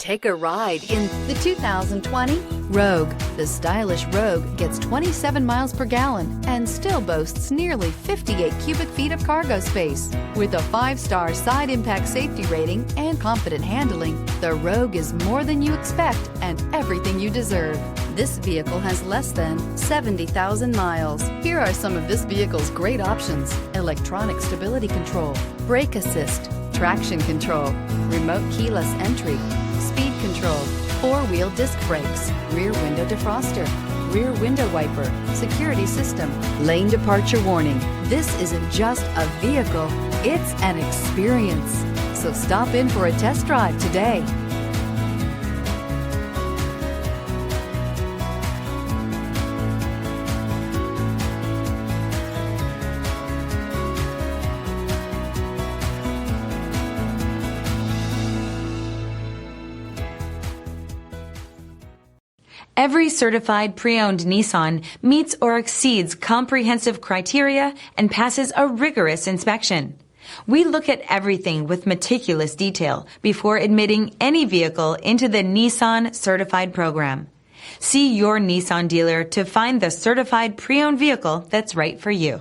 Take a ride in the 2020 Rogue. The stylish Rogue gets 27 miles per gallon and still boasts nearly 58 cubic feet of cargo space. With a 5-star side impact safety rating and confident handling, the Rogue is more than you expect and everything you deserve. This vehicle has less than 70,000 miles. Here are some of this vehicle's great options: electronic stability control, brake assist, traction control, remote keyless entry, speed control, 4-wheel disc brakes, rear window defroster, rear window wiper, security system, lane departure warning. This isn't just a vehicle, it's an experience. So stop in for a test drive today. Every certified pre-owned Nissan meets or exceeds comprehensive criteria and passes a rigorous inspection. We look at everything with meticulous detail before admitting any vehicle into the Nissan Certified program. See your Nissan dealer to find the certified pre-owned vehicle that's right for you.